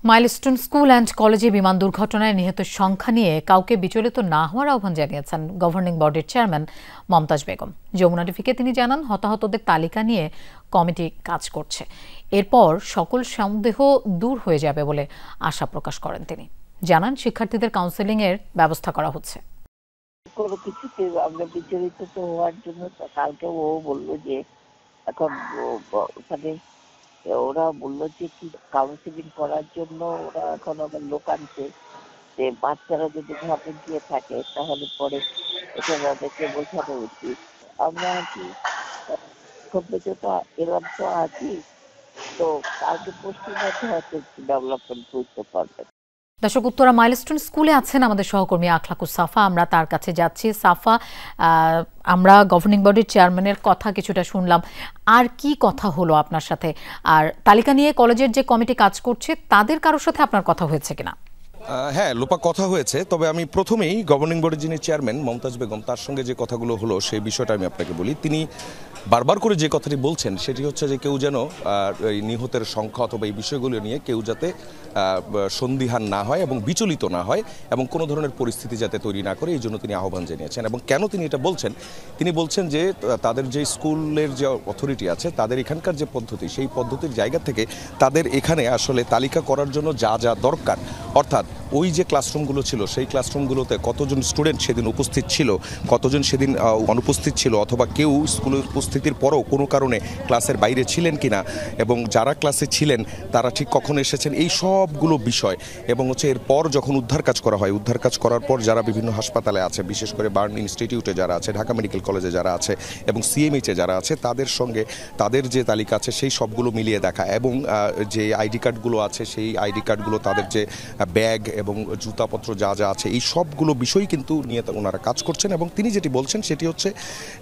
Milestone school and কলেজে বিমান দুর্ঘটনায় নিহতের সংখ্যা নিয়ে কাউকে বিচলিত না হওয়ার আহ্বান জানিয়েছেন গভর্নিং বডির চেয়ারম্যান মমতাজ বেগম। যমুনা টিভিকে তিনি জানান, হতাহতদের তালিকা নিয়ে কমিটি কাজ করছে, এরপর সকল সন্দেহ দূর হয়ে যাবে বলে আশা প্রকাশ করেন তিনি। জানান, শিক্ষার্থীদের কাউন্সেলিং এর ব্যবস্থা করা হচ্ছে। কোনো কিছুতে আমরা বিচলিত তো হওয়ার জন্য কালকে ও বললো যে এখন ওখানে ওরা বললো যে কি কাউন্সিলিং করার জন্য ওরা এখন আবার লোক আনছে, যে বাচ্চারা যদি ঘরে গিয়ে থাকে তাহলে পরে এটা ওদেরকে বোঝানো উচিত। আমরা কি এরকম তো আছি, তো কালকে পশ্চিম মধ্যে হয়তো ডেভেলপমেন্ট বুঝতে পারবেন। দর্শক, উত্তরা মাইলস্টোন স্কুলে আছেন আমাদের সহকর্মী আখলাকুস সাফা। আমরা তার কাছে যাচ্ছি। সাফা, আমরা গভর্নিং বডির চেয়ারম্যানের কথা কিছুটা শুনলাম, আর কি কথা হলো আপনার সাথে? আর তালিকা নিয়ে কলেজের যে কমিটি কাজ করছে তাদের কারোর সাথে আপনার কথা হয়েছে কিনা? হ্যাঁ লোপা, কথা হয়েছে। তবে আমি প্রথমেই গভর্নিং বডির যিনি চেয়ারম্যান মমতাজ বেগম, তার সঙ্গে যে কথাগুলো হলো সেই বিষয়টা আমি আপনাকে বলি। তিনি বারবার করে যে কথাটি বলছেন সেটি হচ্ছে যে কেউ যেন এই নিহতের সংখ্যা অথবা এই বিষয়গুলো নিয়ে কেউ যাতে সন্দিহান না হয় এবং বিচলিত না হয় এবং কোনো ধরনের পরিস্থিতি যাতে তৈরি না করে, এই জন্য তিনি আহ্বান জানিয়েছেন। এবং কেন তিনি এটা বলছেন? তিনি বলছেন যে তাদের যে স্কুলের যে অথরিটি আছে, তাদের এখানকার যে পদ্ধতি, সেই পদ্ধতির জায়গা থেকে তাদের এখানে আসলে তালিকা করার জন্য যা যা দরকার, অর্থাৎ ওই যে ক্লাসরুমগুলো ছিল সেই ক্লাসরুমগুলোতে কতজন স্টুডেন্ট সেদিন উপস্থিত ছিল, কতজন সেদিন অনুপস্থিত ছিল, অথবা কেউ স্কুলে উপস্থিতির পরও কোনো কারণে ক্লাসের বাইরে ছিলেন কিনা, এবং যারা ক্লাসে ছিলেন তারা ঠিক কখন এসেছেন, এই সবগুলো বিষয়। এবং হচ্ছে এরপর যখন উদ্ধার কাজ করা হয়, উদ্ধার কাজ করার পর যারা বিভিন্ন হাসপাতালে আছে, বিশেষ করে বার্ন ইনস্টিটিউটে যারা আছে, ঢাকা মেডিকেল কলেজে যারা আছে এবং সিএমএইচে যারা আছে, তাদের সঙ্গে তাদের যে তালিকা আছে সেই সবগুলো মিলিয়ে দেখা, এবং যে আইডি কার্ডগুলো আছে সেই আইডি কার্ডগুলো, তাদের যে ব্যাগ এবং জুতাপত্র যা যা আছে, এই সবগুলো বিষয় কিন্তু নিয়ে ওনারা কাজ করছেন। এবং তিনি যেটি বলছেন সেটি হচ্ছে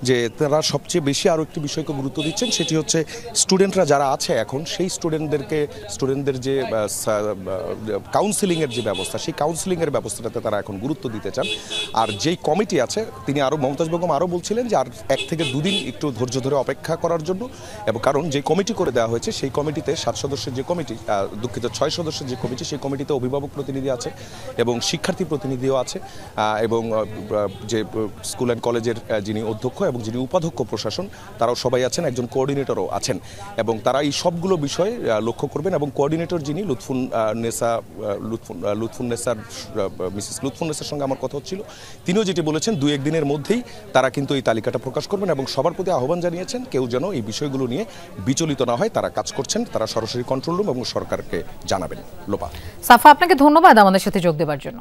যে তারা সবচেয়ে বেশি আরও একটি বিষয়কে গুরুত্ব দিচ্ছেন, সেটি হচ্ছে স্টুডেন্টরা যারা আছে এখন, সেই স্টুডেন্টদের যে কাউন্সিলিংয়ের যে ব্যবস্থা, সেই কাউন্সিলিংয়ের ব্যবস্থাটাতে তারা এখন গুরুত্ব দিতে চান। আর যেই কমিটি আছে, তিনি আরও মমতাজ বেগম আরও বলছিলেন যে আর 1 থেকে 2 দিন একটু ধৈর্য ধরে অপেক্ষা করার জন্য। এবং কারণ যে কমিটি করে দেওয়া হয়েছে সেই কমিটিতে 7 সদস্যের যে কমিটি, 6 সদস্যের যে কমিটি, সেই কমিটিতে অভিভাবক প্রতিনিধি আছে এবং শিক্ষার্থী প্রতিনিধিও আছে, এবং যে স্কুল অ্যান্ড কলেজের যিনি অধ্যক্ষ এবং যিনি উপাধ্যক্ষ প্রশাসন, তারাও সবাই আছেন, একজন কোঅর্ডিনেটরও আছেন। এবং তারা এই সবগুলো বিষয় লক্ষ্য করবেন। এবং কোঅর্ডিনেটর যিনি মিসেস লুৎফুন নেসার সঙ্গে আমার কথা হচ্ছিল, তিনিও যেটি বলেছেন 2-1 দিনের মধ্যেই তারা কিন্তু এই তালিকাটা প্রকাশ করবেন এবং সবার প্রতি আহ্বান জানিয়েছেন কেউ যেন এই বিষয়গুলো নিয়ে বিচলিত না হয়। তারা কাজ করছেন, তারা সরাসরি কন্ট্রোল রুম এবং সরকারকে জানাবেন। লোপা, সাফা, আপনাকে ধন্যবাদ আমাদের সাথে যোগ দেওয়ার জন্য।